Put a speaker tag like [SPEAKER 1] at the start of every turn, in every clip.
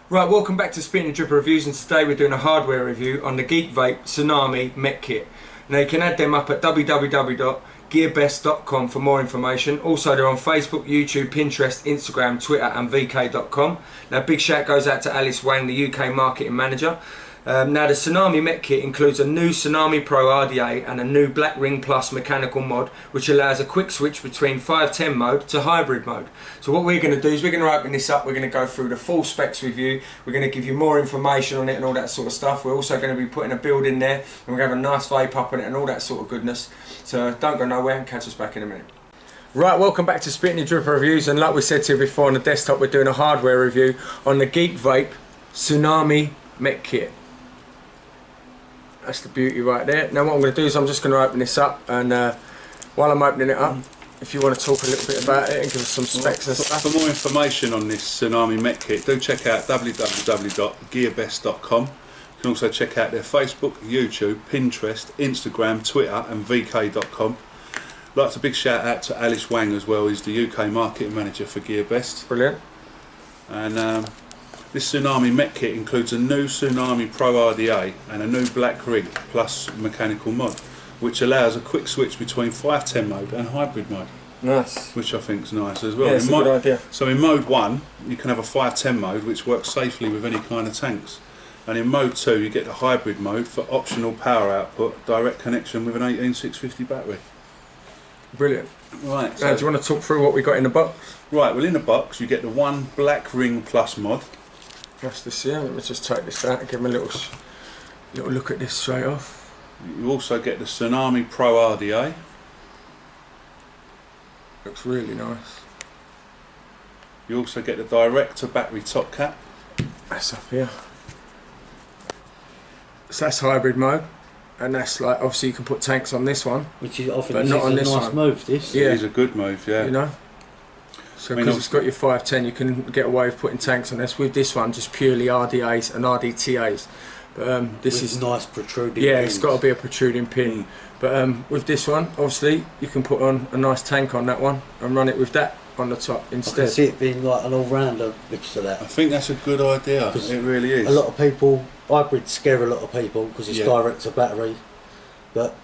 [SPEAKER 1] Right, welcome back to Spitting and Dripper Reviews, and today we're doing a hardware review on the Geekvape Tsunami Mech Kit. Now you can add them up at www.gearbest.com for more information. Also they're on Facebook, YouTube, Pinterest, Instagram, Twitter and vk.com. Now big shout goes out to Alice Wang, the UK marketing manager. Now the Tsunami Mech Kit includes a new Tsunami Pro RDA and a new Black Ring Plus mechanical mod, which allows a quick switch between 510 mode to hybrid mode. So what we're going to do is we're going to open this up, we're going to go through the full specs with you, we're going to give you more information on it and all that sort of stuff. We're also going to be putting a build in there and we're going to have a nice vape up on it and all that sort of goodness. So don't go nowhere and catch us back in a minute. Right, welcome back to Spitting and Dripper Reviews, and like we said to you before on the desktop, we're doing a hardware review on the Geekvape Tsunami Mech Kit. That's the beauty right there. Now what I'm going to do is I'm just going to open this up, and while I'm opening it up, if you want to talk a little bit about it and give us some specs and stuff.
[SPEAKER 2] For more information on this Tsunami Mech Kit, do check out www.gearbest.com. You can also check out their Facebook, YouTube, Pinterest, Instagram, Twitter and vk.com. I'd like to big shout out to Alice Wang as well. He's the UK marketing manager for Gearbest.
[SPEAKER 1] Brilliant.
[SPEAKER 2] And this Tsunami Mech Kit includes a new Tsunami Pro RDA and a new Black Ring Plus mechanical mod, which allows a quick switch between 510 mode and hybrid mode.
[SPEAKER 1] Nice.
[SPEAKER 2] Which I think is nice as well.
[SPEAKER 1] Yeah, it's a good idea.
[SPEAKER 2] So in mode 1 you can have a 510 mode which works safely with any kind of tanks. And in mode 2 you get the hybrid mode for optional power output, direct connection with an 18650 battery.
[SPEAKER 1] Brilliant.
[SPEAKER 2] Right.
[SPEAKER 1] Now, do you want to talk through what we got in the box?
[SPEAKER 2] Right, well in the box you get the one Black Ring Plus mod.
[SPEAKER 1] That's this here. Let me just take this out and give them a little look at this straight off.
[SPEAKER 2] You also get the Tsunami Pro RDA.
[SPEAKER 1] Looks really nice.
[SPEAKER 2] You also get the direct to battery top cap.
[SPEAKER 1] That's up here. So that's hybrid mode, and that's like, obviously you can put tanks on this one,
[SPEAKER 3] which is, I think,
[SPEAKER 1] but
[SPEAKER 3] this
[SPEAKER 1] not
[SPEAKER 3] is
[SPEAKER 1] on
[SPEAKER 3] a
[SPEAKER 1] this
[SPEAKER 3] nice
[SPEAKER 1] one.
[SPEAKER 3] move. This,
[SPEAKER 1] yeah,
[SPEAKER 2] it is a good move, yeah.
[SPEAKER 1] You know. So
[SPEAKER 2] I mean,
[SPEAKER 1] because it's got your 510, you can get away with putting tanks on this. With this one, just purely RDAs and RDTAs. But this is
[SPEAKER 3] nice protruding.
[SPEAKER 1] Yeah,
[SPEAKER 3] pins.
[SPEAKER 1] it's got to be a protruding pin. But with this one, obviously, you can put on a nice tank on that one and run it with that on the top instead.
[SPEAKER 3] I can see it being like an all-rounder mix to that.
[SPEAKER 2] I think that's a good idea. It really is.
[SPEAKER 3] A lot of people, hybrids scare a lot of people because it's direct to battery, but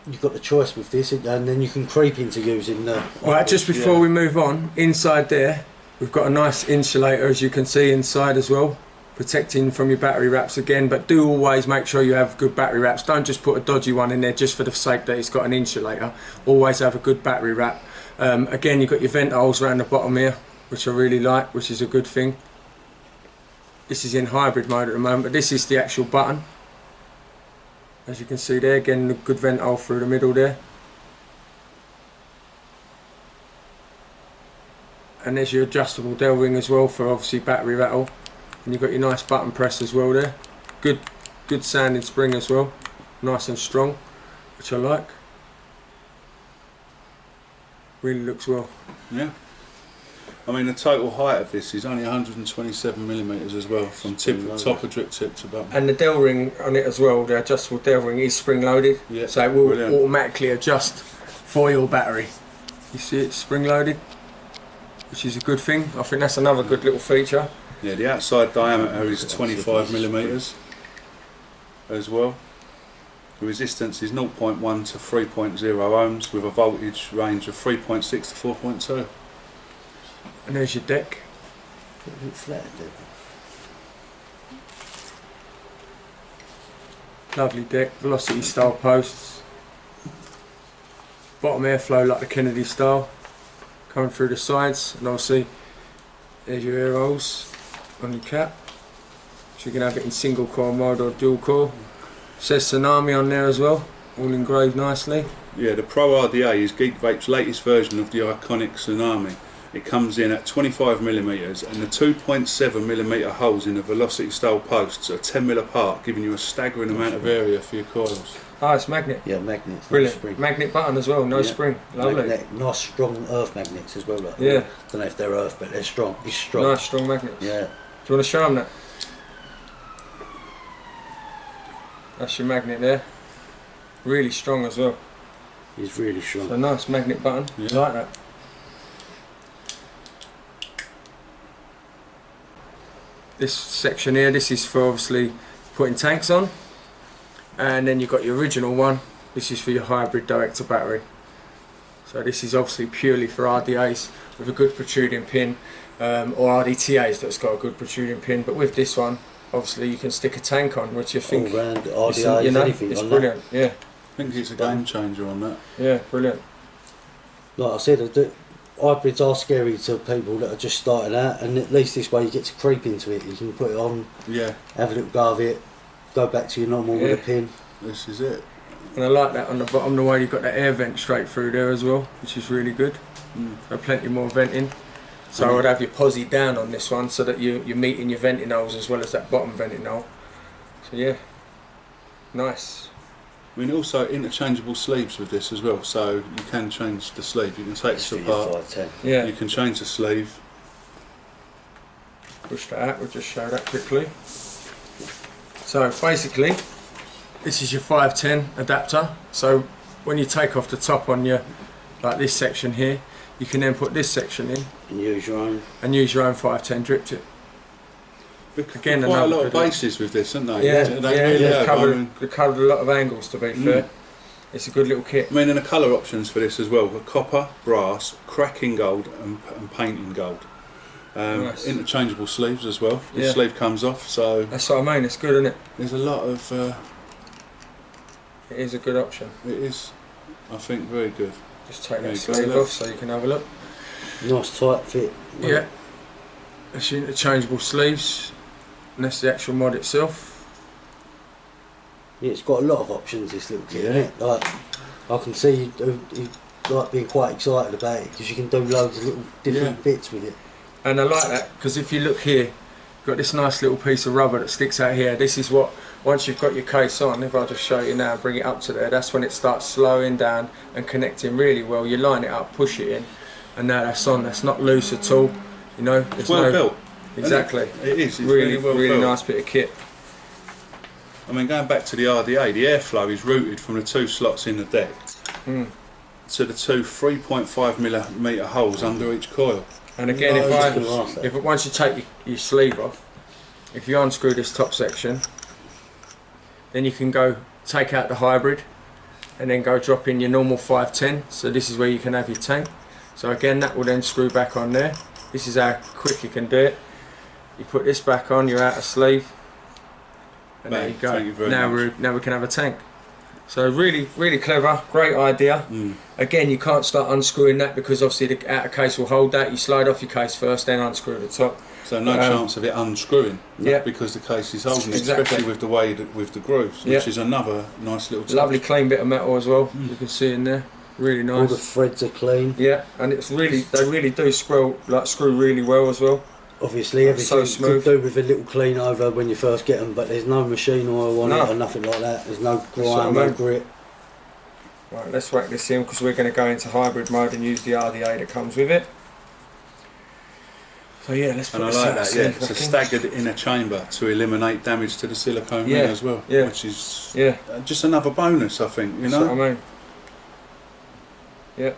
[SPEAKER 3] you've got the choice with this, and then you can creep into using the.
[SPEAKER 1] Right, just before we move on, inside there, we've got a nice insulator, as you can see inside as well, protecting from your battery wraps again. But do always make sure you have good battery wraps. Don't just put a dodgy one in there just for the sake that it's got an insulator. Always have a good battery wrap. Again, you've got your vent holes around the bottom here, which I really like, which is a good thing. This is in hybrid mode at the moment, but this is the actual button. As you can see there, again, a good vent hole through the middle there. And there's your adjustable dell ring as well for obviously battery rattle. And you've got your nice button press as well there. Good sounding spring as well. Nice and strong, which I like. Really looks well.
[SPEAKER 2] Yeah. I mean, the total height of this is only 127mm as well, from top of drip tip to bottom.
[SPEAKER 1] And the dell ring on it as well, the adjustable dell ring is spring loaded, so it will automatically adjust for your battery. You see it spring loaded, which is a good thing. I think that's another good little feature.
[SPEAKER 2] Yeah, the outside diameter is 25mm as well. The resistance is 0.1 to 3.0 ohms with a voltage range of 3.6 to 4.2.
[SPEAKER 1] And there's your deck. Lovely deck, velocity style posts. Bottom airflow like the Kennedy style, coming through the sides, and obviously there's your air holes on your cap. So you can have it in single core mode or dual core. Says Tsunami on there as well, all engraved nicely.
[SPEAKER 2] Yeah, the Pro RDA is Geekvape's latest version of the iconic Tsunami. It comes in at 25mm, and the 2.7mm holes in the velocity style posts are 10mm apart, giving you a staggering amount of area for your coils.
[SPEAKER 1] Oh, it's magnet.
[SPEAKER 3] Yeah, magnets.
[SPEAKER 1] Brilliant.
[SPEAKER 3] Spring.
[SPEAKER 1] Magnet button as well, no spring. Lovely.
[SPEAKER 3] Nice strong earth magnets as well. Like
[SPEAKER 1] yeah.
[SPEAKER 3] I don't know if they're earth, but they're strong. It's strong.
[SPEAKER 1] Nice strong magnets.
[SPEAKER 3] Yeah.
[SPEAKER 1] Do you want to show them that? That's your magnet there. Really strong as well.
[SPEAKER 3] It's really strong.
[SPEAKER 1] So nice magnet button.
[SPEAKER 2] Yeah.
[SPEAKER 1] I like that. this section here, this is for obviously putting tanks on, and then you've got your original one, this is for your hybrid direct to battery. So this is obviously purely for RDAs with a good protruding pin, or RDTAs that's got a good protruding pin, but with this one obviously you can stick a tank on, which you think
[SPEAKER 3] all round RDAs,
[SPEAKER 1] you know,
[SPEAKER 3] anything
[SPEAKER 1] it's
[SPEAKER 3] on
[SPEAKER 1] brilliant.
[SPEAKER 3] that.
[SPEAKER 1] Yeah,
[SPEAKER 2] I think it's a game changer on that.
[SPEAKER 1] yeah, brilliant.
[SPEAKER 3] Like I said, hybrids are scary to people that are just starting out, and at least this way you get to creep into it. You can put it on,
[SPEAKER 2] Yeah,
[SPEAKER 3] have a little go of it, go back to your normal with a pin.
[SPEAKER 2] this is it.
[SPEAKER 1] And I like that on the bottom, the way you've got that air vent straight through there as well, which is really good. So plenty more venting. So I would have your posi down on this one so that you're meeting your venting holes as well as that bottom venting hole. So yeah, nice.
[SPEAKER 2] I mean, also interchangeable sleeves with this as well, so you can change the sleeve. You can take this apart.
[SPEAKER 3] 510.
[SPEAKER 1] Yeah.
[SPEAKER 2] You can change the sleeve.
[SPEAKER 1] Push that out, we'll just show that quickly. So basically, this is your 510 adapter. So when you take off the top on your, like this section here, you can then put this section in
[SPEAKER 3] And use your own.
[SPEAKER 1] and use your own 510 drip tip. Again,
[SPEAKER 2] Quite a
[SPEAKER 1] another
[SPEAKER 2] lot of
[SPEAKER 1] good one.
[SPEAKER 2] bases with this, aren't they?
[SPEAKER 1] Yeah,
[SPEAKER 2] They
[SPEAKER 1] yeah,
[SPEAKER 2] really
[SPEAKER 1] they've
[SPEAKER 2] have.
[SPEAKER 1] covered, covered a lot of angles, to be fair. It's a good little kit.
[SPEAKER 2] I mean, and the colour options for this as well: were copper, brass, cracking gold, and painting gold.
[SPEAKER 1] Nice.
[SPEAKER 2] Interchangeable sleeves as well. The
[SPEAKER 1] Yeah.
[SPEAKER 2] sleeve comes off, so
[SPEAKER 1] That's what I mean, it's good, isn't it?
[SPEAKER 2] there's a lot of.
[SPEAKER 1] It is a good option.
[SPEAKER 2] It is, I think, very good.
[SPEAKER 1] Just take
[SPEAKER 2] There
[SPEAKER 1] that
[SPEAKER 2] you go,
[SPEAKER 1] sleeve
[SPEAKER 2] look.
[SPEAKER 1] off so you can have a look.
[SPEAKER 3] Nice tight fit.
[SPEAKER 1] Yeah. That's your interchangeable sleeves. And that's the actual mod itself.
[SPEAKER 3] Yeah, it's got a lot of options, this little kit, isn't it? Like, I can see you like being quite excited about it because you can do loads of little different bits with it.
[SPEAKER 1] And I like that because if you look here, you've got this nice little piece of rubber that sticks out here. This is what, once you've got your case on, if I just show you now, bring it up to there, that's when it starts slowing down and connecting really well. You line it up, push it in, and now that's on. That's not loose at all. You know,
[SPEAKER 2] It's well built.
[SPEAKER 1] Exactly.
[SPEAKER 2] It is. It's
[SPEAKER 1] really,
[SPEAKER 2] well
[SPEAKER 1] really
[SPEAKER 2] built.
[SPEAKER 1] nice bit of kit.
[SPEAKER 2] I mean, going back to the RDA, the airflow is routed from the two slots in the deck to the two 3.5mm holes under each coil.
[SPEAKER 1] And again,
[SPEAKER 3] Nice.
[SPEAKER 1] once you take your sleeve off, if you unscrew this top section, then you can go take out the hybrid and then go drop in your normal 510. So this is where you can have your tank. So again, that will then screw back on there. This is how quick you can do it. You put this back on, you're out of sleeve, and there you go.
[SPEAKER 2] Thank you very
[SPEAKER 1] now
[SPEAKER 2] much.
[SPEAKER 1] now we can have a tank. So really, really clever, great idea. Again, you can't start unscrewing that because obviously the outer case will hold that. You slide off your case first, then unscrew the top.
[SPEAKER 2] So no chance of it unscrewing,
[SPEAKER 1] Yeah.
[SPEAKER 2] because the case is holding it,
[SPEAKER 1] Exactly.
[SPEAKER 2] especially with the way with the grooves, which is another nice little touch.
[SPEAKER 1] Lovely clean bit of metal as well. You can see in there, really
[SPEAKER 3] All the
[SPEAKER 1] nice.
[SPEAKER 3] threads are clean.
[SPEAKER 1] Yeah, and it's really, they really do screw really well as well.
[SPEAKER 3] Obviously,
[SPEAKER 1] So
[SPEAKER 3] everything you
[SPEAKER 1] smooth.
[SPEAKER 3] could do with a little clean over when you first get them, but there's no machine oil on
[SPEAKER 1] No.
[SPEAKER 3] it or nothing like that. There's no
[SPEAKER 1] what
[SPEAKER 3] grind,
[SPEAKER 1] I
[SPEAKER 3] no
[SPEAKER 1] mean.
[SPEAKER 3] grit.
[SPEAKER 1] Right, let's whack this in because we're going to go into hybrid mode and use the RDA that comes with it. So yeah, let's put
[SPEAKER 2] And I
[SPEAKER 1] this
[SPEAKER 2] like
[SPEAKER 1] out,
[SPEAKER 2] that,
[SPEAKER 1] see
[SPEAKER 2] yeah.
[SPEAKER 1] if I
[SPEAKER 2] It's a
[SPEAKER 1] can-
[SPEAKER 2] staggered inner chamber to eliminate damage to the silicone ring as well,
[SPEAKER 1] yeah.
[SPEAKER 2] which is
[SPEAKER 1] Yeah,
[SPEAKER 2] just another bonus, I think, you
[SPEAKER 1] that's what I
[SPEAKER 2] know.
[SPEAKER 1] mean. Yeah.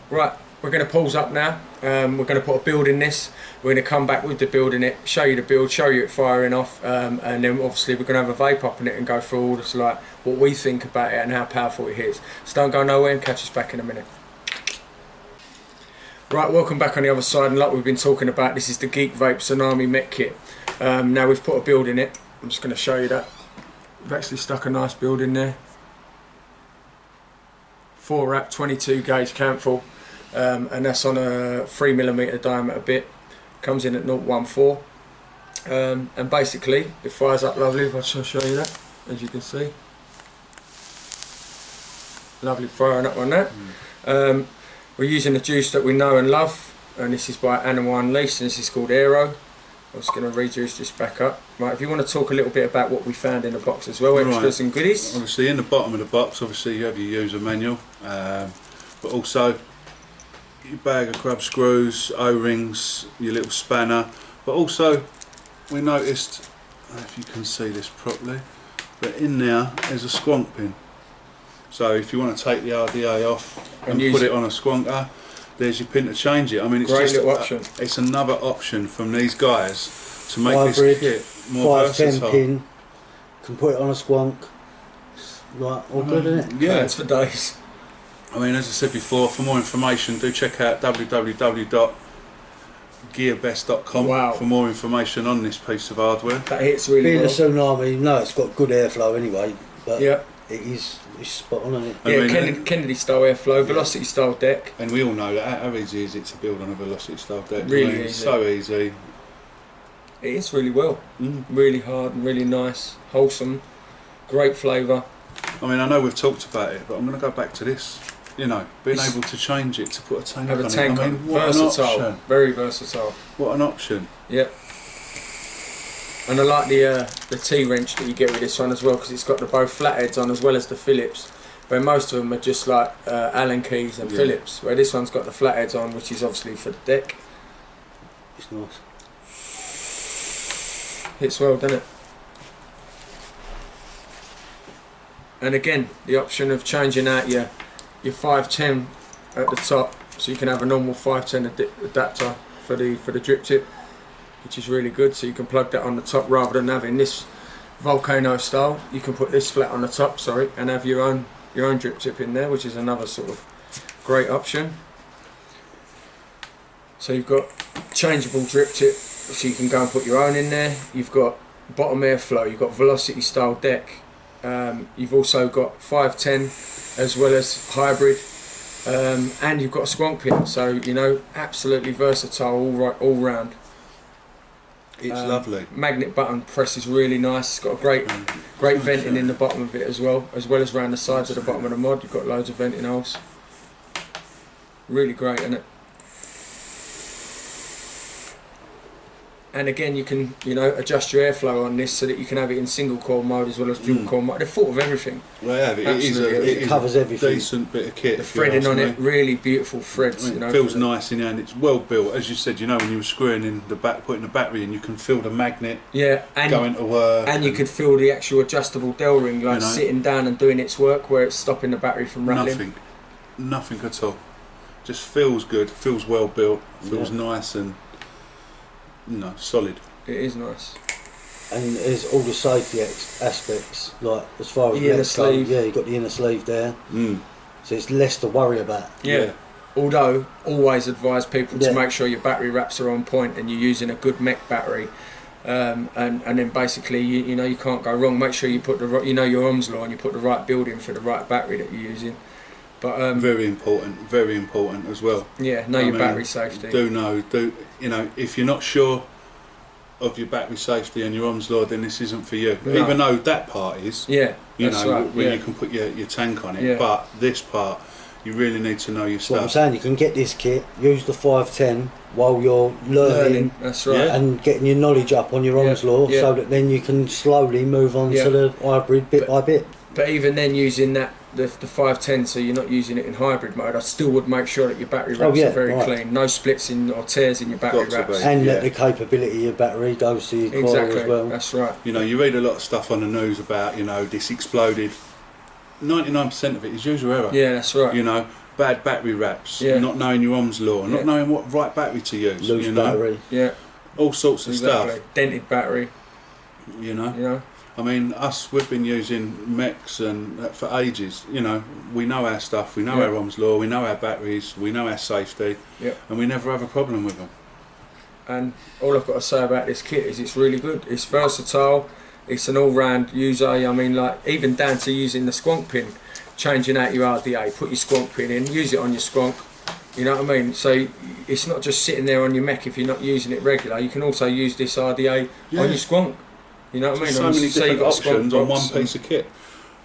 [SPEAKER 1] Right, we're going to pause up now. We're going to put a build in this. We're going to come back with the build in it, show you the build, show you it firing off, and then obviously we're going to have a vape up in it and go through all this, like what we think about it and how powerful it is. So don't go nowhere and catch us back in a minute. Right, welcome back on the other side, and like we've been talking about, this is the Geekvape Tsunami Mech Kit. Now we've put a build in it. I'm just going to show you that. We've actually stuck a nice build in there. 4 wrap 22 gauge cantful, and that's on a 3mm diameter bit. Comes in at 0.14, and basically it fires up lovely. If I shall show you that, as you can see, lovely firing up on that. We're using a juice that we know and love, and this is by Animal Unleashed, and this is called Aero. I'm just going to rejuice this back up. Right, if you want to talk a little bit about what we found in the box as well, extras and goodies.
[SPEAKER 2] Obviously, in the bottom of the box, obviously you have your user manual, but also your bag of grub screws, O-rings, your little spanner. But also, we noticed, I don't know if you can see this properly, but in there is a squonk pin. So if you want to take the RDA off and put it on a squonker, there's your pin to change it. I mean, it's
[SPEAKER 1] Great
[SPEAKER 2] just
[SPEAKER 1] little option.
[SPEAKER 2] it's another option from these guys to make
[SPEAKER 3] hybrid,
[SPEAKER 2] this kit more
[SPEAKER 3] 510
[SPEAKER 2] versatile.
[SPEAKER 3] pin. Can put it on a squonk. Right, all good, isn't it?
[SPEAKER 2] Yeah.
[SPEAKER 1] Plans for days.
[SPEAKER 2] I mean, as I said before, for more information, do check out www.gearbest.com
[SPEAKER 1] Wow.
[SPEAKER 2] for more information on this piece of hardware.
[SPEAKER 1] That hits really
[SPEAKER 3] Being
[SPEAKER 1] well.
[SPEAKER 3] a Tsunami, no, it's got good airflow anyway, but
[SPEAKER 1] Yeah.
[SPEAKER 3] it's spot on, isn't it?
[SPEAKER 2] I
[SPEAKER 1] Yeah,
[SPEAKER 2] mean,
[SPEAKER 1] Kennedy style airflow, velocity style deck.
[SPEAKER 2] And we all know that how easy is it to build on a velocity style deck.
[SPEAKER 1] Really
[SPEAKER 2] I mean, it's
[SPEAKER 1] easy.
[SPEAKER 2] so easy.
[SPEAKER 1] It is really well. Really hard and really nice, wholesome, great flavour.
[SPEAKER 2] I mean, I know we've talked about it, but I'm going to go back to this. You know, being
[SPEAKER 1] It's-
[SPEAKER 2] able to change it to put a tank
[SPEAKER 1] Have
[SPEAKER 2] on
[SPEAKER 1] a tank
[SPEAKER 2] it. I
[SPEAKER 1] on.
[SPEAKER 2] mean, what an
[SPEAKER 1] Versatile,
[SPEAKER 2] option!
[SPEAKER 1] very versatile.
[SPEAKER 2] What an option!
[SPEAKER 1] Yeah. And I like the T-wrench that you get with this one as well, because it's got the both flatheads on as well as the Phillips. Where most of them are just like Allen keys and Phillips. Where this one's got the flatheads on, which is obviously for the deck.
[SPEAKER 3] It's nice.
[SPEAKER 1] Hits well, doesn't it? And again, the option of changing out your 510 at the top, so you can have a normal 510 adapter for the drip tip, which is really good. So you can plug that on the top rather than having this volcano style. You can put this flat on the top, and have your own drip tip in there, which is another sort of great option. So you've got changeable drip tip, so you can go and put your own in there. You've got bottom airflow, you've got velocity style deck. You've also got 510 as well as hybrid, and you've got a squonk pin. So you know, absolutely versatile all round.
[SPEAKER 2] It's lovely.
[SPEAKER 1] Magnet button press is really nice. It's got a great venting in the bottom of it as well as around the sides of the bottom of the mod. You've got loads of venting holes. Really great, isn't it? And again, you can adjust your airflow on this so that you can have it in single coil mode as well as dual coil mode. They've thought of everything.
[SPEAKER 2] Well, yeah, it is
[SPEAKER 3] It covers everything.
[SPEAKER 2] Decent bit of kit.
[SPEAKER 1] The
[SPEAKER 2] if you
[SPEAKER 1] threading
[SPEAKER 2] ask
[SPEAKER 1] on
[SPEAKER 2] me.
[SPEAKER 1] it, really beautiful threads.
[SPEAKER 2] I mean, it feels nice in hand. It's well built, as you said. You know, when you were screwing in the back, putting the battery in, you can feel the magnet going to work.
[SPEAKER 1] And you could feel the actual adjustable dell ring, like sitting down and doing its work, where it's stopping the battery from rattling.
[SPEAKER 2] Nothing at all. Just feels good. Feels well built. Feels nice and solid.
[SPEAKER 1] It is nice.
[SPEAKER 3] And there's all the safety aspects, like as far as
[SPEAKER 1] The inner
[SPEAKER 3] mechs go,
[SPEAKER 1] sleeve.
[SPEAKER 3] yeah, you've got the inner sleeve there, so it's less to worry about.
[SPEAKER 1] Yeah. Although, always advise people to make sure your battery wraps are on point and you're using a good mech battery. And then basically, you can't go wrong. Make sure you put your ohms law and you put the right building for the right battery that you're using. But
[SPEAKER 2] very important as well.
[SPEAKER 1] Yeah, your battery safety.
[SPEAKER 2] If you're not sure of your battery safety and your ohms law, then this isn't for you.
[SPEAKER 1] No.
[SPEAKER 2] Even though that part is,
[SPEAKER 1] right,
[SPEAKER 2] where you can put your tank on it, but this part, you really need to know your
[SPEAKER 3] That's what I'm
[SPEAKER 2] stuff.
[SPEAKER 3] saying. You can get this kit, use the 510 while you're learning.
[SPEAKER 1] That's right.
[SPEAKER 3] And getting your knowledge up on your ohms law, so that then you can slowly move on to the hybrid bit by bit.
[SPEAKER 1] But even then, using the 510, so you're not using it in hybrid mode, I still would make sure that your battery wraps are very clean. No splits or tears in your battery wraps.
[SPEAKER 3] And that the capability of your battery goes to your coil as well.
[SPEAKER 1] That's right.
[SPEAKER 2] You read a lot of stuff on the news about, this exploded. 99% of it is user error.
[SPEAKER 1] Yeah, that's right.
[SPEAKER 2] Bad battery wraps, not knowing your ohms law, not knowing what right battery to use.
[SPEAKER 3] Loose battery.
[SPEAKER 1] Yeah.
[SPEAKER 2] All sorts of stuff.
[SPEAKER 1] Dented battery.
[SPEAKER 2] I mean, we've been using mechs and for ages. We know our stuff, we know our ohms law, we know our batteries, we know our safety, and we never have a problem with them.
[SPEAKER 1] And all I've got to say about this kit is it's really good. It's versatile. It's an all-round user. I mean, like even down to using the squonk pin, changing out your RDA, put your squonk pin in, use it on your squonk. You know what I mean? So it's not just sitting there on your mech if you're not using it regular. You can also use this RDA on your squonk. You know what I mean?
[SPEAKER 2] So many different options on one piece of kit.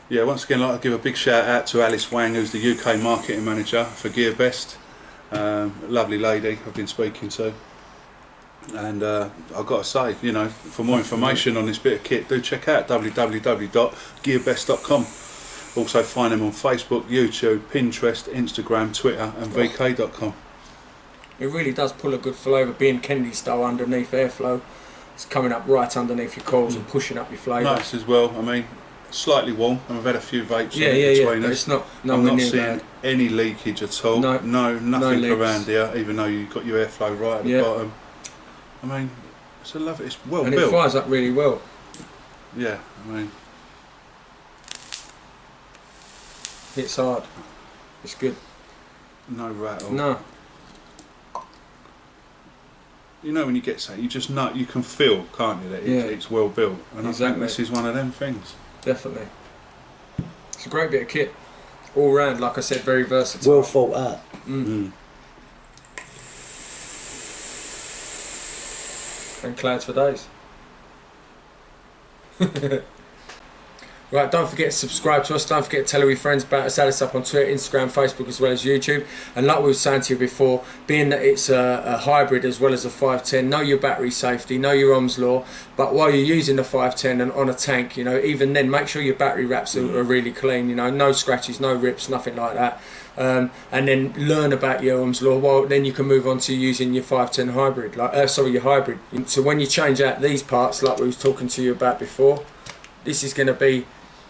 [SPEAKER 2] Yeah, once again, I'd like to give a big shout out to Alice Wang, who's the UK marketing manager for GearBest. Lovely lady I've been speaking to. And I've got to say, for more information on this bit of kit, do check out www.gearbest.com. Also find them on Facebook, YouTube, Pinterest, Instagram, Twitter and vk.com.
[SPEAKER 1] It really does pull a good flavour, being Kennedy style underneath airflow. It's coming up right underneath your coils and pushing up your flavour.
[SPEAKER 2] Nice as well. I mean, slightly warm, and we've had a few vapes
[SPEAKER 1] between
[SPEAKER 2] us.
[SPEAKER 1] It's not
[SPEAKER 2] I'm not seeing any leakage at all. Nothing
[SPEAKER 1] no
[SPEAKER 2] around here, even though you've got your airflow right at the bottom. I mean, It's a lovely. It's well
[SPEAKER 1] and
[SPEAKER 2] built.
[SPEAKER 1] it fires up really well.
[SPEAKER 2] Yeah, I mean,
[SPEAKER 1] It's hard. It's good.
[SPEAKER 2] no rattle.
[SPEAKER 1] No.
[SPEAKER 2] You know when you get something, you just know, you can feel, can't you, that it's well built. And I think this is one of them things.
[SPEAKER 1] Definitely. It's a great bit of kit. All round, like I said, very versatile.
[SPEAKER 3] Well thought out.
[SPEAKER 1] And clouds for days. Right, don't forget to subscribe to us, don't forget to tell all your friends about us, add us up on Twitter, Instagram, Facebook as well as YouTube. And like we were saying to you before, being that it's a hybrid as well as a 510, know your battery safety, know your Ohm's law, but while you're using the 510 and on a tank, you know, even then make sure your battery wraps are really clean, you know, no scratches, no rips, nothing like that. And then learn about your Ohm's law. Well, then you can move on to using your 510 hybrid, your hybrid. So when you change out these parts, like we was talking to you about before, this is going to be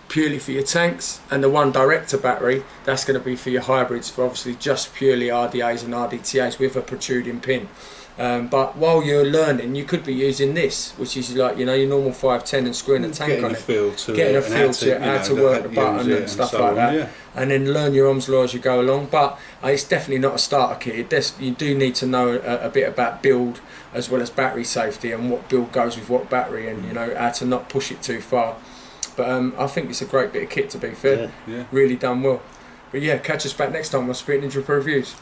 [SPEAKER 1] purely for your tanks, and the one direct to battery, that's going to be for your hybrids, for obviously just purely RDAs and RDTAs with a protruding pin. But while you're learning, you could be using this, which is like, you know, your normal 510 and screwing a tank on it. Getting a feel to it, how to work the button and stuff like that. Yeah. And then learn your Ohm's law as you go along. But it's definitely not a starter kit. You do need to know a bit about build as well as battery safety and what build goes with what battery, and you know, how to not push it too far. But I think it's a great bit of kit, to be fair.
[SPEAKER 2] Yeah.
[SPEAKER 1] Really done well. But yeah, catch us back next time on Spirit Ninja Pro Reviews.